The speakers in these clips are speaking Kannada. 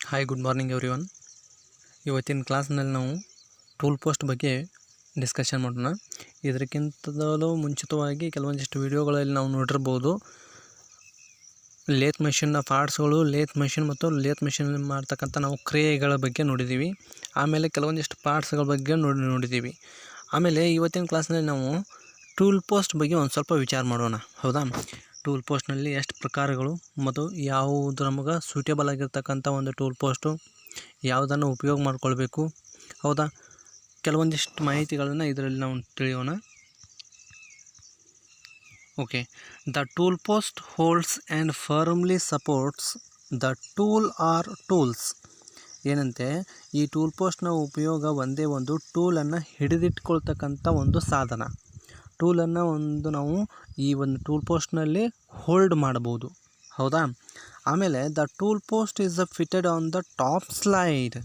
Hi good morning everyone. ಇವತ್ತಿನ ಕ್ಲಾಸ್ನಲ್ಲಿ ನಾವು ಟೂಲ್ ಪೋಸ್ಟ್ ಬಗ್ಗೆ ಡಿಸ್ಕಷನ್ ಮಾಡೋಣ. ಇದಕ್ಕಿಂತಲೂ ಮುಂಚಿತವಾಗಿ ಕೆಲವೊಂದಿಷ್ಟು ವಿಡಿಯೋಗಳಲ್ಲಿ ನಾವು ನೋಡಿರ್ಬೋದು ಲೇತ್ ಮೆಷಿನ್ನ ಪಾರ್ಟ್ಸ್ಗಳು, ಲೇತ್ ಮೆಷಿನ್ ಮತ್ತು ಲೇತ್ ಮೆಷಿನ್ ಮಾಡ್ತಕ್ಕಂಥ ನಾವು ಕ್ರಿಯೆಗಳ ಬಗ್ಗೆ ನೋಡಿದ್ದೀವಿ. ಆಮೇಲೆ ಕೆಲವೊಂದಿಷ್ಟು ಪಾರ್ಟ್ಸ್ಗಳ ಬಗ್ಗೆ ನೋಡಿದ್ದೀವಿ. ಆಮೇಲೆ ಇವತ್ತಿನ ಕ್ಲಾಸ್ನಲ್ಲಿ ನಾವು ಟೂಲ್ ಪೋಸ್ಟ್ ಬಗ್ಗೆ ಒಂದು ಸ್ವಲ್ಪ ವಿಚಾರ ಮಾಡೋಣ. ಹೌದಾ, ಟೂಲ್ ಪೋಸ್ಟ್ನಲ್ಲಿ ಎಷ್ಟು ಪ್ರಕಾರಗಳು ಮತ್ತು ಯಾವುದು ನಮಗೆ ಸೂಟೇಬಲ್ ಆಗಿರ್ತಕ್ಕಂಥ ಒಂದು ಟೂಲ್ ಪೋಸ್ಟು, ಯಾವುದನ್ನು ಉಪಯೋಗ ಮಾಡಿಕೊಳ್ಬೇಕು, ಹೌದಾ, ಕೆಲವೊಂದಿಷ್ಟು ಮಾಹಿತಿಗಳನ್ನು ಇದರಲ್ಲಿ ನಾವು ತಿಳಿಯೋಣ. Okay, the tool post holds and firmly supports the tool or tools. ಏನಂತೆ, ಈ ಟೂಲ್ ಪೋಸ್ಟ್ನ ಉಪಯೋಗ ಒಂದೇ ಒಂದು ಟೂಲನ್ನು ಹಿಡಿದಿಟ್ಕೊಳ್ತಕ್ಕಂಥ ಒಂದು ಸಾಧನ. ಟೂಲನ್ನು ನಾವು ಈ ಒಂದು ಟೂಲ್ ಪೋಸ್ಟ್ನಲ್ಲಿ ಹೋಲ್ಡ್ ಮಾಡಬಹುದು. ಹೌದಾ, ಆಮೇಲೆ the tool post is fitted on the top slide.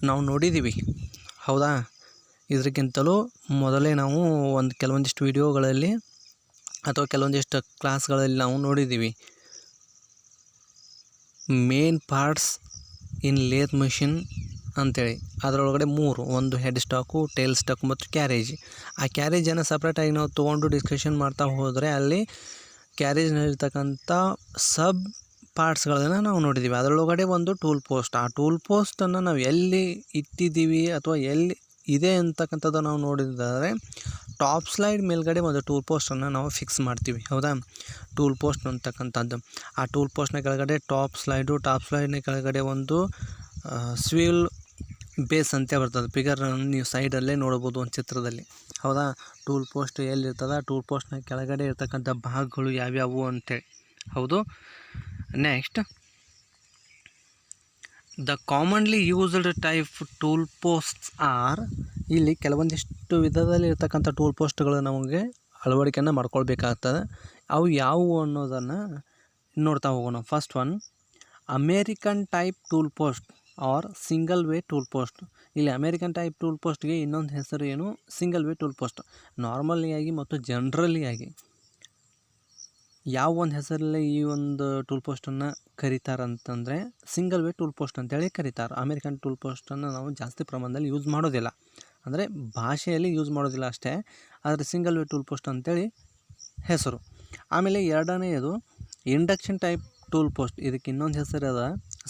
ನಾವು ನೋಡಿದ್ದೀವಿ. ಹೌದಾ, ಇದಕ್ಕಿಂತಲೂ ಮೊದಲೇ ನಾವು ಕೆಲವೊಂದಿಷ್ಟು ವಿಡಿಯೋಗಳಲ್ಲಿ ಅಥವಾ ಕೆಲವೊಂದಿಷ್ಟು ಕ್ಲಾಸ್ಗಳಲ್ಲಿ ನಾವು ನೋಡಿದ್ದೀವಿ ಮೇನ್ ಪಾರ್ಟ್ಸ್ ಇನ್ ಲೇತ್ ಮೆಷಿನ್ ಅಂಥೇಳಿ. ಅದರೊಳಗಡೆ ಒಂದು ಹೆಡ್ ಸ್ಟಾಕು, ಟೇಲ್ ಸ್ಟಾಕು ಮತ್ತು ಕ್ಯಾರೇಜ್. ಆ ಕ್ಯಾರೇಜನ್ನು ಸಪ್ರೇಟಾಗಿ ನಾವು ತೊಗೊಂಡು ಡಿಸ್ಕಷನ್ ಮಾಡ್ತಾ ಹೋದರೆ ಅಲ್ಲಿ ಕ್ಯಾರೇಜ್ನಲ್ಲಿರ್ತಕ್ಕಂಥ ಸಬ್ ಪಾರ್ಟ್ಸ್ಗಳನ್ನು ನಾವು ನೋಡಿದ್ದೀವಿ. ಅದರೊಳಗಡೆ ಒಂದು ಟೂಲ್ ಪೋಸ್ಟ್. ಆ ಟೂಲ್ ಪೋಸ್ಟನ್ನು ನಾವು ಎಲ್ಲಿ ಇಟ್ಟಿದ್ದೀವಿ ಅಥವಾ ಎಲ್ಲಿ ಇದೆ ಅಂತಕ್ಕಂಥದ್ದು ನಾವು ನೋಡಿದರೆ ಟಾಪ್ ಸ್ಲೈಡ್ ಮೇಲ್ಗಡೆ ಒಂದು ಟೂಲ್ ಪೋಸ್ಟನ್ನು ನಾವು ಫಿಕ್ಸ್ ಮಾಡ್ತೀವಿ. ಹೌದಾ, ಟೂಲ್ ಪೋಸ್ಟ್ ಅಂತಕ್ಕಂಥದ್ದು. ಆ ಟೂಲ್ ಪೋಸ್ಟ್ನ ಕೆಳಗಡೆ ಟಾಪ್ ಸ್ಲೈಡ್ನ ಕೆಳಗಡೆ ಒಂದು ಸ್ವಿಲ್ ಬೇಸ್ ಅಂತ ಬರ್ತದೆ. ಫಿಗರನ್ನು ನೀವು ಸೈಡಲ್ಲೇ ನೋಡ್ಬೋದು ಒಂದು ಚಿತ್ರದಲ್ಲಿ. ಹೌದಾ, ಟೂಲ್ ಪೋಸ್ಟ್ ಎಲ್ಲಿರ್ತದೆ, ಟೂಲ್ ಪೋಸ್ಟ್ನ ಕೆಳಗಡೆ ಇರ್ತಕ್ಕಂಥ ಭಾಗಗಳು ಯಾವ್ಯಾವು ಅಂತೇಳಿ. ಹೌದು, next the commonly used type tool posts are. ಇಲ್ಲಿ ಕೆಲವೊಂದಿಷ್ಟು ವಿಧದಲ್ಲಿ ಇರ್ತಕ್ಕಂಥ ಟೂಲ್ ಪೋಸ್ಟ್ಗಳು ನಮಗೆ ಅಳವಡಿಕೆಯನ್ನು ಮಾಡ್ಕೊಳ್ಬೇಕಾಗ್ತದೆ. ಅವು ಯಾವುವು ಅನ್ನೋದನ್ನು ನೋಡ್ತಾ ಹೋಗೋಣ. First one, American type tool post or single way tool post. ಇಲ್ಲಿ ಅಮೇರಿಕನ್ ಟೈಪ್ ಟೂಲ್ ಪೋಸ್ಟ್ಗೆ ಇನ್ನೊಂದು ಹೆಸರು ಏನು, ಸಿಂಗಲ್ ವೇ ಟೂಲ್ ಪೋಸ್ಟ್. ನಾರ್ಮಲಿಯಾಗಿ ಮತ್ತು ಜನರಲಿಯಾಗಿ ಯಾವ ಒಂದು ಹೆಸರಲ್ಲಿ ಈ ಒಂದು ಟೂಲ್ ಪೋಸ್ಟನ್ನು ಕರೀತಾರಂತಂದರೆ ಸಿಂಗಲ್ ವೇ ಟೂಲ್ ಪೋಸ್ಟ್ ಅಂತೇಳಿ ಕರೀತಾರೆ. ಅಮೇರಿಕನ್ ಟೂಲ್ ಪೋಸ್ಟನ್ನು ನಾವು ಜಾಸ್ತಿ ಪ್ರಮಾಣದಲ್ಲಿ ಯೂಸ್ ಮಾಡೋದಿಲ್ಲ, ಅಂದರೆ ಭಾಷೆಯಲ್ಲಿ ಯೂಸ್ ಮಾಡೋದಿಲ್ಲ ಅಷ್ಟೇ. ಆದರೆ ಸಿಂಗಲ್ ವೇ ಟೂಲ್ ಪೋಸ್ಟ್ ಅಂತೇಳಿ ಹೆಸರು. ಆಮೇಲೆ ಎರಡನೆಯದು ಇಂಡಕ್ಷನ್ ಟೈಪ್ ಟೂಲ್ ಪೋಸ್ಟ್. ಇದಕ್ಕೆ ಇನ್ನೊಂದು ಹೆಸರು ಅದ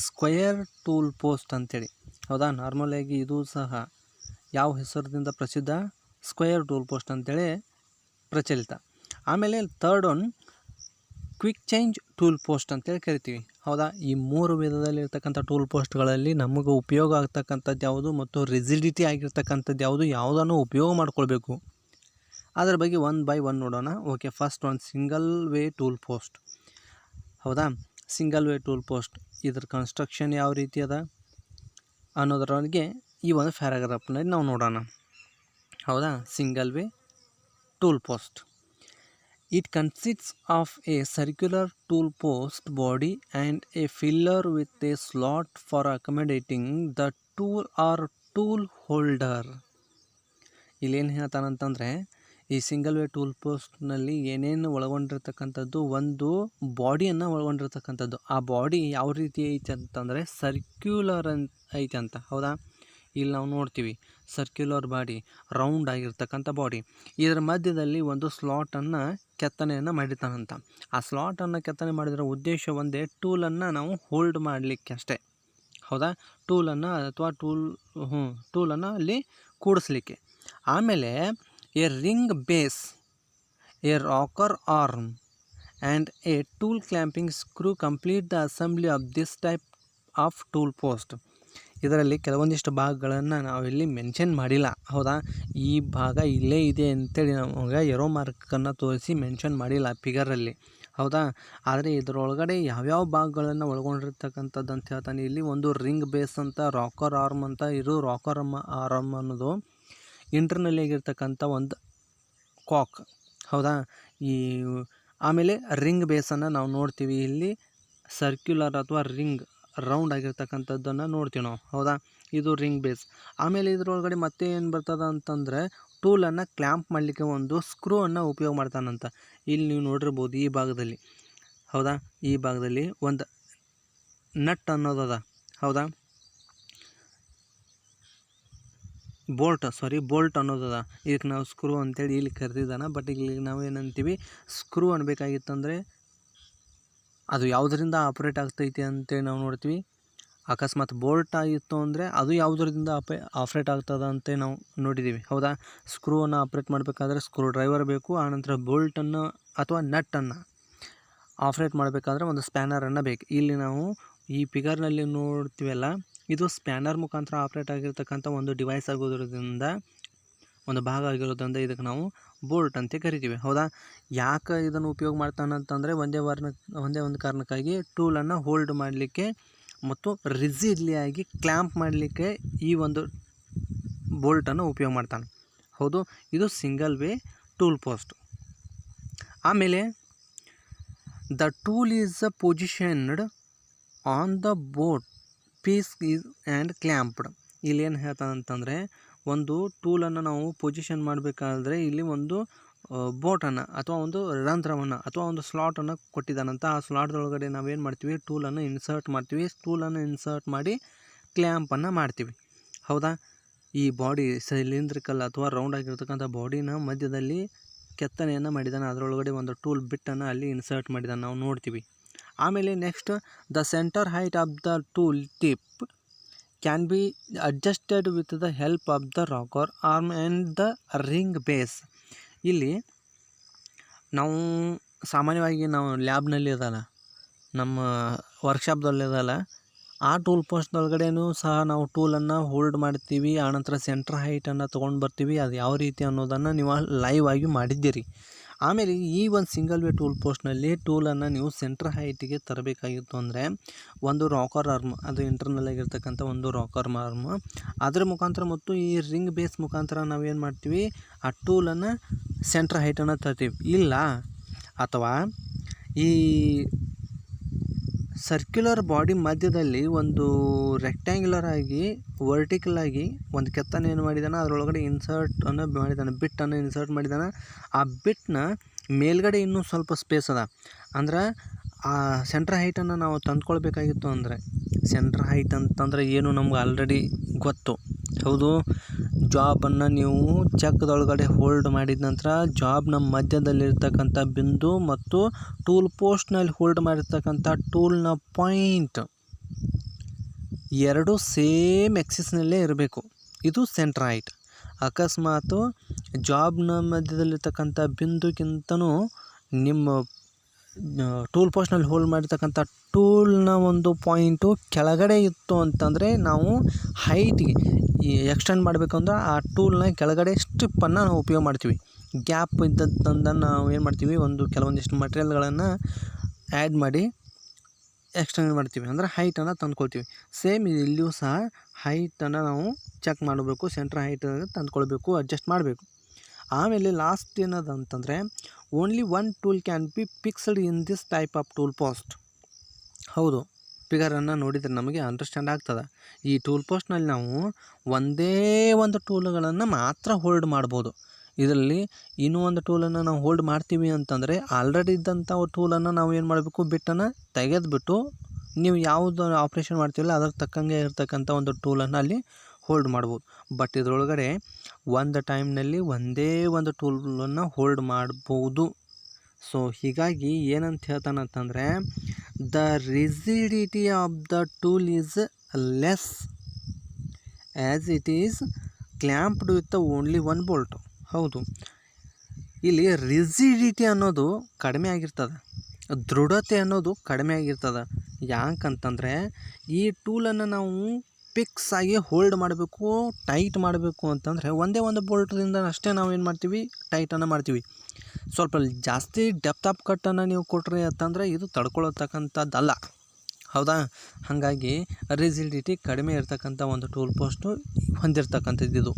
ಸ್ಕ್ವಯರ್ ಟೂಲ್ ಪೋಸ್ಟ್ ಅಂತೇಳಿ. ಹೌದಾ, ನಾರ್ಮಲಾಗಿ ಇದು ಸಹ ಯಾವ ಹೆಸರದಿಂದ ಪ್ರಸಿದ್ಧ, ಸ್ಕ್ವಯರ್ ಟೂಲ್ ಪೋಸ್ಟ್ ಅಂತೇಳಿ ಪ್ರಚಲಿತ. ಆಮೇಲೆ third one quick change tool post ಅಂತೇಳಿ ಕರಿತೀವಿ. ಹೌದಾ, ಈ ಮೂರು ವಿಧದಲ್ಲಿರ್ತಕ್ಕಂಥ ಟೂಲ್ ಪೋಸ್ಟ್ಗಳಲ್ಲಿ ನಮಗೆ ಉಪಯೋಗ ಆಗ್ತಕ್ಕಂಥದ್ದು ಯಾವುದು ಮತ್ತು ರಿಜಿಡಿಟಿ ಆಗಿರ್ತಕ್ಕಂಥದ್ದು ಯಾವುದು, ಯಾವುದನ್ನು ಉಪಯೋಗ ಮಾಡ್ಕೊಳ್ಬೇಕು ಅದರ ಬಗ್ಗೆ ಒನ್ ಬೈ ಒನ್ ನೋಡೋಣ. Okay, first one single way tool post. ಹೌದಾ, ಸಿಂಗಲ್ ವೇ ಟೂಲ್ ಪೋಸ್ಟ್ ಇದ್ರ ಕನ್ಸ್ಟ್ರಕ್ಷನ್ ಯಾವ ರೀತಿ ಅದ ಅನ್ನೋದರೊಳಗೆ ಈ ಒಂದು ಪ್ಯಾರಾಗ್ರಾಫ್ನಲ್ಲಿ ನಾವು ನೋಡೋಣ. ಹೌದಾ, single way tool post. It consists of a circular tool post body and a filler with a slot for accommodating the tool or tool holder. ಇಲ್ಲೇನು ಹೇಳ್ತಾನಂತಂದರೆ, ಈ ಸಿಂಗಲ್ ವೇ ಟೂಲ್ ಪೋಸ್ಟ್ನಲ್ಲಿ ಏನೇನು ಒಳಗೊಂಡಿರ್ತಕ್ಕಂಥದ್ದು, ಒಂದು ಬಾಡಿಯನ್ನು ಒಳಗೊಂಡಿರ್ತಕ್ಕಂಥದ್ದು. ಆ ಬಾಡಿ ಯಾವ ರೀತಿ ಐತೆ ಅಂತಂದರೆ ಸರ್ಕ್ಯುಲರ್ ಐತೆ ಅಂತ. ಹೌದಾ, ಇಲ್ಲಿ ನಾವು ನೋಡ್ತೀವಿ ಸರ್ಕ್ಯುಲರ್ ಬಾಡಿ, ರೌಂಡ್ ಆಗಿರ್ತಕ್ಕಂಥ ಬಾಡಿ. ಇದರ ಮಧ್ಯದಲ್ಲಿ ಒಂದು ಸ್ಲಾಟನ್ನು ಕೆತ್ತನೆಯನ್ನು ಮಾಡಿರ್ತಾನಂತ. ಆ ಸ್ಲಾಟನ್ನು ಕೆತ್ತನೆ ಮಾಡಿದ್ರ ಉದ್ದೇಶ ಒಂದೇ, ಟೂಲನ್ನು ನಾವು ಹೋಲ್ಡ್ ಮಾಡಲಿಕ್ಕೆ ಅಷ್ಟೇ. ಹೌದಾ, ಟೂಲನ್ನು ಅಥವಾ ಟೂಲನ್ನು ಅಲ್ಲಿ ಕೂಡಿಸ್ಲಿಕ್ಕೆ. ಆಮೇಲೆ A ring base, A rocker arm and A tool clamping screw complete the assembly of this type of tool post. ಇದರಲ್ಲಿ ಕೆಲವೊಂದಿಷ್ಟು ಭಾಗಗಳನ್ನು ನಾವಿಲ್ಲಿ ಮೆನ್ಷನ್ ಮಾಡಿಲ್ಲ. ಹೌದಾ, ಈ ಭಾಗ ಇಲ್ಲೇ ಇದೆ ಅಂತೇಳಿ ನಮಗೆ ಎರೋ ಮಾರ್ಕನ್ನು ತೋರಿಸಿ ಮೆನ್ಷನ್ ಮಾಡಿಲ್ಲ ಫಿಗರಲ್ಲಿ. ಹೌದಾ, ಆದರೆ ಇದರೊಳಗಡೆ ಯಾವ್ಯಾವ ಭಾಗಗಳನ್ನು ಒಳಗೊಂಡಿರ್ತಕ್ಕಂಥದ್ದು ಅಂತ ಹೇಳ್ತಾನೆ. ಇಲ್ಲಿ ಒಂದು ರಿಂಗ್ ಬೇಸ್ ಅಂತ, ರಾಕರ್ ಆರ್ಮ್ ಅಂತ. ಇದು ರಾಕರ್ ಆರ್ಮ್ ಅನ್ನೋದು ಇಂಟರ್ನಲ್ಲಿ ಆಗಿರ್ತಕ್ಕಂಥ ಒಂದು ಕಾಕ್. ಹೌದಾ, ಆಮೇಲೆ ರಿಂಗ್ ಬೇಸನ್ನು ನಾವು ನೋಡ್ತೀವಿ. ಇಲ್ಲಿ ಸರ್ಕ್ಯುಲರ್ ಅಥವಾ ರಿಂಗ್ ರೌಂಡ್ ಆಗಿರ್ತಕ್ಕಂಥದ್ದನ್ನು ನೋಡ್ತೀವಿ ನಾವು. ಹೌದಾ, ಇದು ರಿಂಗ್ ಬೇಸ್. ಆಮೇಲೆ ಇದರೊಳಗಡೆ ಮತ್ತೆ ಏನು ಬರ್ತದೆ ಅಂತಂದರೆ ಟೂಲನ್ನು ಕ್ಲ್ಯಾಂಪ್ ಮಾಡಲಿಕ್ಕೆ ಒಂದು ಸ್ಕ್ರೂ ಉಪಯೋಗ ಮಾಡ್ತಾನಂತ. ಇಲ್ಲಿ ನೀವು ನೋಡಿರ್ಬೋದು ಈ ಭಾಗದಲ್ಲಿ. ಹೌದಾ, ಈ ಭಾಗದಲ್ಲಿ ಒಂದು ನಟ್ ಅನ್ನೋದದ. ಹೌದಾ. ಬೋಲ್ಟ್ ಅನ್ನೋದದ, ಇದಕ್ಕೆ ನಾವು ಸ್ಕ್ರೂ ಅಂತೇಳಿ ಇಲ್ಲಿ ಕರೆದಿದ್ದಾನೆ. ಬಟ್ ಇಲ್ಲಿ ನಾವು ಏನಂತೀವಿ, ಸ್ಕ್ರೂ ಅನ್ಬೇಕಾಗಿತ್ತಂದರೆ ಅದು ಯಾವುದರಿಂದ ಆಪ್ರೇಟ್ ಆಗ್ತೈತಿ ಅಂತೇಳಿ ನಾವು ನೋಡ್ತೀವಿ. ಅಕಸ್ಮಾತ್ ಬೋಲ್ಟ್ ಆಗಿತ್ತು ಅಂದರೆ ಅದು ಯಾವುದರಿಂದ ಆಪ್ರೇಟ್ ಆಗ್ತದೆ ಅಂತ ನಾವು ನೋಡಿದ್ದೀವಿ. ಹೌದಾ. ಸ್ಕ್ರೂವನ್ನು ಆಪ್ರೇಟ್ ಮಾಡಬೇಕಾದ್ರೆ ಸ್ಕ್ರೂ ಡ್ರೈವರ್ ಬೇಕು. ಆನಂತರ ಬೋಲ್ಟನ್ನು ಅಥವಾ ನಟ್ಟನ್ನು ಆಪ್ರೇಟ್ ಮಾಡಬೇಕಾದ್ರೆ ಒಂದು ಸ್ಪ್ಯಾನರನ್ನು ಬೇಕು. ಇಲ್ಲಿ ನಾವು ಈ ಫಿಗರ್ನಲ್ಲಿ ನೋಡ್ತೀವಲ್ಲ, ಇದು ಸ್ಪ್ಯಾನರ್ ಮುಖಾಂತರ ಆಪ್ರೇಟ್ ಆಗಿರ್ತಕ್ಕಂಥ ಒಂದು ಡಿವೈಸ್ ಆಗೋದ್ರಿಂದ, ಒಂದು ಭಾಗ ಆಗಿರೋದ್ರಿಂದ ಇದಕ್ಕೆ ನಾವು ಬೋಲ್ಟ್ ಅಂತ ಕರಿತೀವಿ. ಹೌದಾ. ಯಾಕೆ ಇದನ್ನು ಉಪಯೋಗ ಮಾಡ್ತಾನಂತಂದರೆ ಒಂದೇ ಒಂದು ಕಾರಣಕ್ಕಾಗಿ ಟೂಲನ್ನು ಹೋಲ್ಡ್ ಮಾಡಲಿಕ್ಕೆ ಮತ್ತು ರಿಜಿಡ್ಲಿಯಾಗಿ ಕ್ಲ್ಯಾಂಪ್ ಮಾಡಲಿಕ್ಕೆ ಈ ಒಂದು ಬೋಲ್ಟನ್ನು ಉಪಯೋಗ ಮಾಡ್ತಾನೆ. ಹೌದು. ಇದು ಸಿಂಗಲ್ ವೇ ಟೂಲ್ ಪೋಸ್ಟ್. ಆಮೇಲೆ the tool is positioned on the boat piece is and clamped. ಇಲ್ಲಿ ಏನು ಹೇಳ್ತಾನಂತಂದರೆ, ಒಂದು ಟೂಲನ್ನು ನಾವು ಪೊಸಿಷನ್ ಮಾಡಬೇಕಾದ್ರೆ ಇಲ್ಲಿ ಒಂದು ಬೋಟನ್ನು ಅಥವಾ ಒಂದು ರಂಧ್ರವನ್ನು ಅಥವಾ ಒಂದು ಸ್ಲಾಟನ್ನು ಕೊಟ್ಟಿದ್ದಾನಂತ. ಆ ಸ್ಲಾಟ್ದೊಳಗಡೆ ನಾವೇನು ಮಾಡ್ತೀವಿ, ಟೂಲನ್ನು ಇನ್ಸರ್ಟ್ ಮಾಡ್ತೀವಿ. ಟೂಲನ್ನು ಇನ್ಸರ್ಟ್ ಮಾಡಿ ಕ್ಲ್ಯಾಂಪನ್ನು ಮಾಡ್ತೀವಿ. ಹೌದಾ. ಈ ಬಾಡಿ ಸಿಲಿಂಡ್ರಿಕಲ್ ಅಥವಾ ರೌಂಡ್ ಆಗಿರ್ತಕ್ಕಂಥ ಬಾಡಿನ ಮಧ್ಯದಲ್ಲಿ ಕೆತ್ತನೆಯನ್ನು ಮಾಡಿದ್ದಾನೆ. ಅದರೊಳಗಡೆ ಒಂದು ಟೂಲ್ ಬಿಟ್ಟನ್ನು ಅಲ್ಲಿ ಇನ್ಸರ್ಟ್ ಮಾಡಿದ್ದಾನೆ, ನಾವು ನೋಡ್ತೀವಿ. ಆಮೇಲೆ next, the centre height of the tool tip can be adjusted with the help of the rocker arm and the ring base. ಇಲ್ಲಿ ನಾವು ಸಾಮಾನ್ಯವಾಗಿ ನಾವು ಲ್ಯಾಬ್ನಲ್ಲಿ ಇದಲ್ಲ, ನಮ್ಮ ವರ್ಕ್ಶಾಪ್ದಲ್ಲಿ ಇದಲ್ಲ, ಆ ಟೂಲ್ ಪೋಸ್ಟ್ದೊಳಗಡೆನೂ ಸಹ ನಾವು ಟೂಲನ್ನು ಹೋಲ್ಡ್ ಮಾಡ್ತೀವಿ. ಆನಂತರ ಸೆಂಟ್ರ್ ಹೈಟನ್ನು ತೊಗೊಂಡು ಬರ್ತೀವಿ. ಅದು ಯಾವ ರೀತಿ ಅನ್ನೋದನ್ನು ನೀವು ಲೈವ್ ಆಗಿ ಮಾಡಿದ್ದೀರಿ. ಆಮೇಲೆ ಈ ಒಂದು ಸಿಂಗಲ್ ವೇ ಟೂಲ್ ಪೋಸ್ಟ್ನಲ್ಲಿ ಟೂಲನ್ನು ನೀವು ಸೆಂಟ್ರ್ ಹೈಟಿಗೆ ತರಬೇಕಾಗಿತ್ತು ಅಂದರೆ ಒಂದು ರಾಕರ್ ಆರ್ಮ್, ಅದು ಇಂಟರ್ನಲ್ ಆಗಿರ್ತಕ್ಕಂಥ ಒಂದು ರಾಕರ್ ಆರ್ಮ್, ಅದರ ಮುಖಾಂತರ ಮತ್ತು ಈ ರಿಂಗ್ ಬೇಸ್ ಮುಖಾಂತರ ನಾವೇನು ಮಾಡ್ತೀವಿ, ಆ ಟೂಲನ್ನು ಸೆಂಟ್ರ್ ಹೈಟನ್ನು ತರ್ತೀವಿ. ಇಲ್ಲ ಅಥವಾ ಈ ಸರ್ಕ್ಯುಲರ್ ಬಾಡಿ ಮಧ್ಯದಲ್ಲಿ ಒಂದು ರೆಕ್ಟ್ಯಾಂಗ್ಯುಲರ್ ಆಗಿ ವರ್ಟಿಕಲ್ ಆಗಿ ಒಂದು ಕೆತ್ತನೆಯನ್ನು ಮಾಡಿದ್ದಾನೆ. ಅದರೊಳಗಡೆ ಇನ್ಸರ್ಟನ್ನು ಮಾಡಿದ್ದಾನೆ, ಬಿಟ್ಟನ್ನು ಇನ್ಸರ್ಟ್ ಮಾಡಿದ್ದಾನೆ. ಆ ಬಿಟ್ಟನ್ನ ಮೇಲ್ಗಡೆ ಇನ್ನೂ ಸ್ವಲ್ಪ ಸ್ಪೇಸ್ ಅದ. ಅಂದ್ರೆ ಆ ಸೆಂಟ್ರ್ ಹೈಟನ್ನು ನಾವು ತಂದ್ಕೊಳ್ಬೇಕಾಗಿತ್ತು. ಅಂದರೆ ಸೆಂಟ್ರ್ ಹೈಟ್ ಅಂತಂದರೆ ಏನು ನಮ್ಗೆ ಆಲ್ರೆಡಿ ಗೊತ್ತು. ಹೌದು. ಜಾಬನ್ನು ನೀವು ಚಕ್ದೊಳಗಡೆ ಹೋಲ್ಡ್ ಮಾಡಿದ ನಂತರ ಜಾಬ್ನ ಮಧ್ಯದಲ್ಲಿರ್ತಕ್ಕಂಥ ಬಿಂದು ಮತ್ತು ಟೂಲ್ ಪೋಸ್ಟ್ನಲ್ಲಿ ಹೋಲ್ಡ್ ಮಾಡಿರ್ತಕ್ಕಂಥ ಟೂಲ್ನ ಪಾಯಿಂಟ್ ಎರಡು ಸೇಮ್ ಎಕ್ಸಿಸ್ನಲ್ಲೇ ಇರಬೇಕು. ಇದು ಸೆಂಟ್ರ್ ಹೈಟ್. ಅಕಸ್ಮಾತು ಜಾಬ್ನ ಮಧ್ಯದಲ್ಲಿರ್ತಕ್ಕಂಥ ಬಿಂದುಗಿಂತನೂ ನಿಮ್ಮ ಟೂಲ್ ಪೋಸ್ಟ್ನಲ್ಲಿ ಹೋಲ್ಡ್ ಮಾಡಿರ್ತಕ್ಕಂಥ ಟೂಲ್ನ ಒಂದು ಪಾಯಿಂಟು ಕೆಳಗಡೆ ಇತ್ತು ಅಂತಂದರೆ ನಾವು ಹೈಟಿಗೆ ಎಕ್ಸ್ಟೆಂಡ್ ಮಾಡಬೇಕು ಅಂದ್ರೆ ಆ ಟೂಲ್ನ ಕೆಳಗಡೆ ಸ್ಟ್ರಿಪ್ಪನ್ನು ನಾವು ಉಪಯೋಗ ಮಾಡ್ತೀವಿ. ಗ್ಯಾಪ್ ಇದ್ದದ್ದನ್ನು ನಾವು ಏನು ಮಾಡ್ತೀವಿ, ಕೆಲವೊಂದಿಷ್ಟು ಮಟೀರಿಯಲ್ಗಳನ್ನು ಆ್ಯಡ್ ಮಾಡಿ ಎಕ್ಸ್ಟೆಂಡ್ ಮಾಡ್ತೀವಿ, ಅಂದರೆ ಹೈಟನ್ನು ತಂದ್ಕೊಳ್ತೀವಿ. ಸೇಮ್ ಇಲ್ಲಿಯೂ ಸಹ ಹೈಟನ್ನು ನಾವು ಚೆಕ್ ಮಾಡಬೇಕು, ಸೆಂಟ್ರ್ ಹೈಟ್ ತಂದ್ಕೊಳ್ಬೇಕು, ಅಡ್ಜಸ್ಟ್ ಮಾಡಬೇಕು. ಆಮೇಲೆ ಲಾಸ್ಟ್ ಏನದಂತಂದರೆ, only one tool can be fixed in this type of tool post. ಹೌದು. ಫಿಗರನ್ನು ನೋಡಿದರೆ ನಮಗೆ ಅಂಡರ್ಸ್ಟ್ಯಾಂಡ್ ಆಗ್ತದೆ. ಈ ಟೂಲ್ ಪೋಸ್ಟ್ನಲ್ಲಿ ನಾವು ಒಂದೇ ಒಂದು ಟೂಲ್ಗಳನ್ನು ಮಾತ್ರ ಹೋಲ್ಡ್ ಮಾಡ್ಬೋದು. ಇದರಲ್ಲಿ ಇನ್ನೂ ಒಂದು ಟೂಲನ್ನು ನಾವು ಹೋಲ್ಡ್ ಮಾಡ್ತೀವಿ ಅಂತಂದರೆ ಆಲ್ರೆಡಿ ಇದ್ದಂಥ ಟೂಲನ್ನು ನಾವು ಏನು ಮಾಡಬೇಕು, ಬಿಟ್ಟನ್ನು ತೆಗೆದುಬಿಟ್ಟು ನೀವು ಯಾವುದು ಆಪ್ರೇಷನ್ ಮಾಡ್ತೀವಲ್ಲ ಅದಕ್ಕೆ ತಕ್ಕಂಗೆ ಇರ್ತಕ್ಕಂಥ ಒಂದು ಟೂಲನ್ನು ಅಲ್ಲಿ ಹೋಲ್ಡ್ ಮಾಡ್ಬೋದು. ಬಟ್ ಇದರೊಳಗಡೆ ಒಂದು ಟೈಮ್ನಲ್ಲಿ ಒಂದೇ ಒಂದು ಟೂಲನ್ನು ಹೋಲ್ಡ್ ಮಾಡ್ಬೋದು. ಸೊ ಹೀಗಾಗಿ ಏನಂತ ಹೇಳ್ತಾನಂತಂದರೆ, the rigidity of the tool is less as it is clamped with only one bolt. ಹೌದು. ಇಲ್ಲಿ ರಿಜಿಡಿಟಿ ಅನ್ನೋದು ಕಡಿಮೆ ಆಗಿರ್ತದೆ, ದೃಢತೆ ಅನ್ನೋದು ಕಡಿಮೆ ಆಗಿರ್ತದೆ. ಯಾಕಂತಂದರೆ ಈ ಟೂಲನ್ನು ನಾವು ಫಿಕ್ಸ್ ಆಗಿ ಹೋಲ್ಡ್ ಮಾಡಬೇಕು, ಟೈಟ್ ಮಾಡಬೇಕು ಅಂತಂದರೆ ಒಂದೇ ಒಂದು ಬೋಲ್ಟ್ದಿಂದ ಅಷ್ಟೇ ನಾವು ಏನು ಮಾಡ್ತೀವಿ, ಟೈಟನ್ನು ಮಾಡ್ತೀವಿ. ಸ್ವಲ್ಪ ಜಾಸ್ತಿ ಡೆಪ್ತ್ ಆಫ್ ಕಟ್ಟನ್ನು ನೀವು ಕೊಟ್ರಿ ಅಂತಂದರೆ ಇದು ತಡ್ಕೊಳತಕ್ಕಂಥದ್ದಲ್ಲ. ಹೌದಾ. ಹಾಗಾಗಿ ರಿಜಿಡಿಟಿ ಕಡಿಮೆ ಇರ್ತಕ್ಕಂಥ ಒಂದು ಟೂಲ್ ಪೋಸ್ಟು ಹೊಂದಿರತಕ್ಕಂಥದ್ದು ಇದು.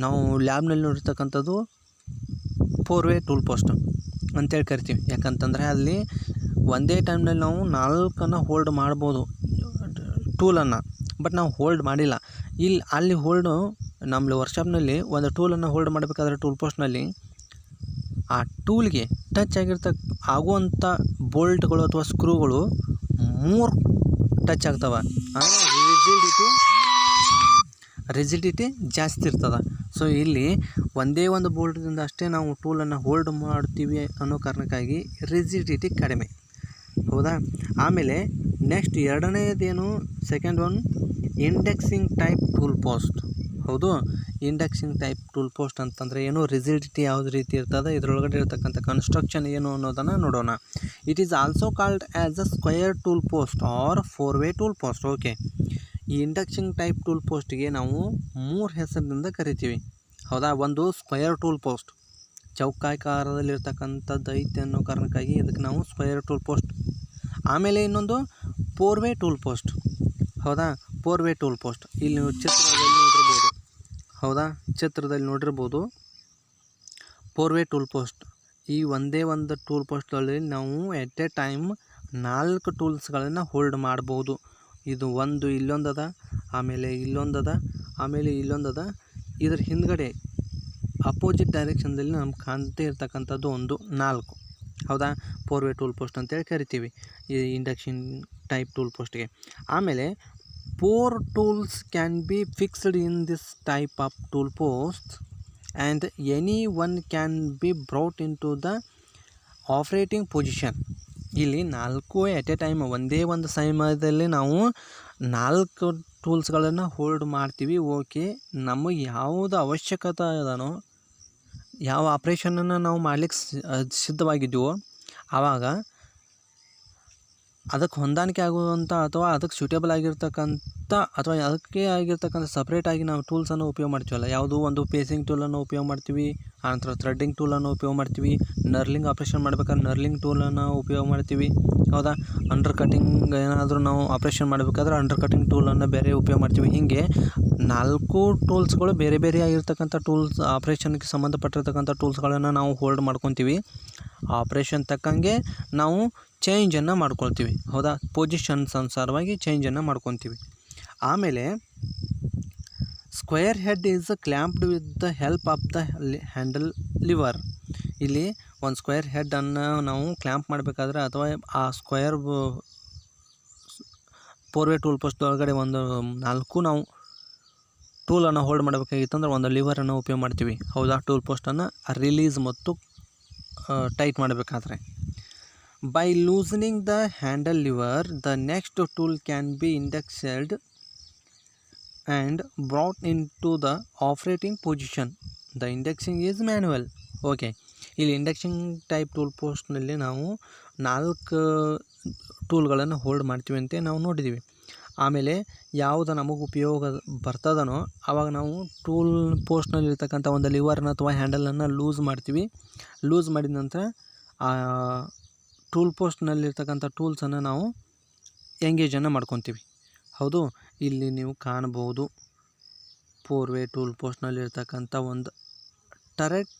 ನಾವು ಲ್ಯಾಬ್ನಲ್ಲಿ ನೋಡಿರ್ತಕ್ಕಂಥದ್ದು 4-ವೇ ಟೂಲ್ ಪೋಸ್ಟ್ ಅಂತೇಳಿ ಕರಿತೀವಿ. ಯಾಕಂತಂದರೆ ಅಲ್ಲಿ ಒಂದೇ ಟೈಮ್ನಲ್ಲಿ ನಾವು 4 ಹೋಲ್ಡ್ ಮಾಡ್ಬೋದು ಟೂಲನ್ನು. ಬಟ್ ನಾವು ಹೋಲ್ಡ್ ಮಾಡಿಲ್ಲ. ಅಲ್ಲಿ ಹೋಲ್ಡು ನಮ್ಮ ವರ್ಕ್ಶಾಪ್ನಲ್ಲಿ ಒಂದು ಟೂಲನ್ನು ಹೋಲ್ಡ್ ಮಾಡಬೇಕಾದ್ರೆ ಟೂಲ್ ಪೋಸ್ಟ್ನಲ್ಲಿ ಆ ಟೂಲ್ಗೆ ಟಚ್ ಆಗುವಂಥ ಬೋಲ್ಟ್ಗಳು ಅಥವಾ ಸ್ಕ್ರೂಗಳು 3 ಟಚ್ ಆಗ್ತವೆ. ಅಂದರೆ ರಿಜಿಡಿಟಿ ಜಾಸ್ತಿ ಇರ್ತದೆ. ಸೊ ಇಲ್ಲಿ ಒಂದೇ ಒಂದು ಬೋಲ್ಟ್ದಿಂದ ಅಷ್ಟೇ ನಾವು ಟೂಲನ್ನು ಹೋಲ್ಡ್ ಮಾಡ್ತೀವಿ ಅನ್ನೋ ಕಾರಣಕ್ಕಾಗಿ ರಿಜಿಡಿಟಿ ಕಡಿಮೆ. ಹೌದಾ. ಆಮೇಲೆ ನೆಕ್ಸ್ಟ್ ಎರಡನೇದೇನು, second one indexing type tool post. ಹೌದು, ಇಂಡೆಕ್ಸಿಂಗ್ ಟೈಪ್ ಟೂಲ್ ಪೋಸ್ಟ್ ಅಂತಂದರೆ ಏನು, ರಿಜಿಡಿಟಿ ಯಾವ್ದು ರೀತಿ ಇರ್ತದೆ, ಇದರೊಳಗಡೆ ಇರ್ತಕ್ಕಂಥ ಕನ್ಸ್ಟ್ರಕ್ಷನ್ ಏನು ಅನ್ನೋದನ್ನು ನೋಡೋಣ. It is also called as a square tool post or 4-way tool post. Okay, ಈ ಇಂಡಕ್ಷಿಂಗ್ ಟೈಪ್ ಟೂಲ್ ಪೋಸ್ಟ್ಗೆ ನಾವು 3 ಹೆಸರಿನಿಂದ ಕರಿತೀವಿ. ಹೌದಾ. ಒಂದು ಸ್ಕ್ವಯರ್ ಟೂಲ್ ಪೋಸ್ಟ್, ಚೌಕಾಕಾರದಲ್ಲಿರ್ತಕ್ಕಂಥದ್ದು ಐತೆ ಅನ್ನೋ ಕಾರಣಕ್ಕಾಗಿ ಇದಕ್ಕೆ ನಾವು ಸ್ಕ್ವಯರ್ ಟೂಲ್ ಪೋಸ್ಟ್. ಆಮೇಲೆ ಇನ್ನೊಂದು 4-way ಟೂಲ್ ಪೋಸ್ಟ್. ಹೌದಾ, 4-way ಟೂಲ್ ಪೋಸ್ಟ್. ಇಲ್ಲಿ ನೀವು ಚಿತ್ರದಲ್ಲಿ ನೋಡಿರ್ಬೋದು. ಹೌದಾ, ಚಿತ್ರದಲ್ಲಿ ನೋಡಿರ್ಬೋದು 4-way ಟೂಲ್ ಪೋಸ್ಟ್. ಈ ಒಂದೇ ಒಂದು ಟೂಲ್ ಪೋಸ್ಟಲ್ಲಿ ನಾವು ಎಟ್ ಎ ಟೈಮ್ 4 ಟೂಲ್ಸ್ಗಳನ್ನು ಹೋಲ್ಡ್ ಮಾಡ್ಬೋದು. ಇದು ಒಂದು ಇಲ್ಲೊಂದದ, ಆಮೇಲೆ ಇಲ್ಲೊಂದದ, ಆಮೇಲೆ ಇಲ್ಲೊಂದದ. ಇದ್ರ ಹಿಂದ್ಗಡೆ ಅಪೋಸಿಟ್ ಡೈರೆಕ್ಷನ್ದಲ್ಲಿ ನಮ್ಗೆ ಕಾಣ್ತಾ ಇರ್ತಕ್ಕಂಥದ್ದು ಒಂದು 4. ಹೌದಾ, 4-way ಟೂಲ್ ಪೋಸ್ಟ್ ಅಂತೇಳಿ ಕರಿತೀವಿ ಈ ಇಂಡಕ್ಷನ್ ಟೈಪ್ ಟೂಲ್ ಪೋಸ್ಟ್ಗೆ. ಆಮೇಲೆ 4 tools can be fixed in this type of tool post and any one can be brought into the operating position. ಇಲ್ಲಿ 4 ಎಟ್ ಎ ಟೈಮ್ ಒಂದೇ ಒಂದು ಸಮಯದಲ್ಲಿ ನಾವು 4 ಟೂಲ್ಸ್ಗಳನ್ನು ಹೋಲ್ಡ್ ಮಾಡ್ತೀವಿ. ಓಕೆ, ನಮಗೆ ಯಾವುದು ಅವಶ್ಯಕತೆ ಅದನೋ, ಯಾವ ಆಪ್ರೇಷನನ್ನು ನಾವು ಮಾಡ್ಲಿಕ್ಕೆ ಸಿದ್ಧವಾಗಿದ್ದೀವೋ ಆವಾಗ ಅದಕ್ಕೆ ಹೊಂದಾಣಿಕೆ ಆಗುವಂಥ ಅಥವಾ ಅದಕ್ಕೆ ಸೂಟೇಬಲ್ ಆಗಿರ್ತಕ್ಕಂಥ ಅಥವಾ ಅದಕ್ಕೆ ಆಗಿರ್ತಕ್ಕಂಥ ಸಪ್ರೇಟಾಗಿ ನಾವು ಟೂಲ್ಸನ್ನು ಉಪಯೋಗ ಮಾಡ್ತೀವಲ್ಲ. ಯಾವುದು ಒಂದು ಪೇಸಿಂಗ್ ಟೂಲನ್ನು ಉಪಯೋಗ ಮಾಡ್ತೀವಿ, ಆನಂತರ ಥ್ರೆಡ್ಡಿಂಗ್ ಟೂಲನ್ನು ಉಪಯೋಗ ಮಾಡ್ತೀವಿ, ನರ್ಲಿಂಗ್ ಆಪ್ರೇಷನ್ ಮಾಡ್ಬೇಕಾದ್ರೆ ನರ್ಲಿಂಗ್ ಟೂಲನ್ನು ಉಪಯೋಗ ಮಾಡ್ತೀವಿ. ಹೌದಾ, ಅಂಡರ್ ಕಟಿಂಗ್ ಏನಾದರೂ ನಾವು ಆಪ್ರೇಷನ್ ಮಾಡಬೇಕಾದ್ರೆ ಅಂಡರ್ ಕಟಿಂಗ್ ಟೂಲನ್ನು ಬೇರೆ ಉಪಯೋಗ ಮಾಡ್ತೀವಿ. ಹೀಗೆ 4 ಟೂಲ್ಸ್ಗಳು ಬೇರೆ ಬೇರೆ ಆಗಿರ್ತಕ್ಕಂಥ ಟೂಲ್ಸ್, ಆಪ್ರೇಷನ್ಗೆ ಸಂಬಂಧಪಟ್ಟಿರ್ತಕ್ಕಂಥ ಟೂಲ್ಸ್ಗಳನ್ನು ನಾವು ಹೋಲ್ಡ್ ಮಾಡ್ಕೊತೀವಿ. ಆಪ್ರೇಷನ್ ತಕ್ಕಂಗೆ ನಾವು ಚೇಂಜನ್ನು ಮಾಡ್ಕೊಳ್ತೀವಿ. ಹೌದಾ, ಪೊಸಿಷನ್ಸ್ ಅನುಸಾರವಾಗಿ ಚೇಂಜನ್ನು ಮಾಡ್ಕೊತೀವಿ. ಆಮೇಲೆ square head is clamped with the help of the handle lever. ಇಲ್ಲಿ ಒಂದು ಸ್ಕ್ವೇರ್ ಹೆಡ್ಡನ್ನು ನಾವು ಕ್ಲ್ಯಾಂಪ್ ಮಾಡಬೇಕಾದ್ರೆ ಅಥವಾ ಆ ಸ್ಕ್ವೇರ್ 4-way ಟೂಲ್ ಪೋಸ್ಟ್ ಒಳಗಡೆ ಒಂದು 4 ನಾವು ಟೂಲನ್ನು ಹೋಲ್ಡ್ ಮಾಡಬೇಕಾಗಿತ್ತಂದ್ರೆ ಒಂದು ಲಿವರನ್ನು ಉಪಯೋಗ ಮಾಡ್ತೀವಿ. ಹೌದಾ, ಟೂಲ್ ಪೋಸ್ಟನ್ನು ರಿಲೀಸ್ ಮತ್ತು ಟೈಟ್ ಮಾಡಬೇಕಾದ್ರೆ. By loosening the handle lever, the next tool can be indexed and brought into the operating position. The indexing is manual. Okay, ಇಲ್ಲಿ ಇಂಡಕ್ಷಿಂಗ್ ಟೈಪ್ ಟೂಲ್ ಪೋಸ್ಟ್ನಲ್ಲಿ ನಾವು 4 ಟೂಲ್ಗಳನ್ನು ಹೋಲ್ಡ್ ಮಾಡ್ತೀವಿ ಅಂತ ನಾವು ನೋಡಿದ್ದೀವಿ. ಆಮೇಲೆ ಯಾವುದು ನಮಗೆ ಉಪಯೋಗ ಬರ್ತದನೋ ಆವಾಗ ನಾವು ಟೂಲ್ ಪೋಸ್ಟ್ನಲ್ಲಿರ್ತಕ್ಕಂಥ ಒಂದು ಲಿವರ್ನ ಅಥವಾ ಹ್ಯಾಂಡಲನ್ನು ಲೂಸ್ ಮಾಡ್ತೀವಿ. ಲೂಸ್ ಮಾಡಿದ ನಂತರ ಆ ಟೂಲ್ ಪೋಸ್ಟ್ನಲ್ಲಿರ್ತಕ್ಕಂಥ ಟೂಲ್ಸನ್ನು ನಾವು ಎಂಗೇಜನ್ನು ಮಾಡ್ಕೊತೀವಿ. ಹೌದು, ಇಲ್ಲಿ ನೀವು ಕಾಣ್ಬೋದು 4-way ಟೂಲ್ ಪೋಸ್ಟ್ನಲ್ಲಿರ್ತಕ್ಕಂಥ ಒಂದು ಟರೆಟ್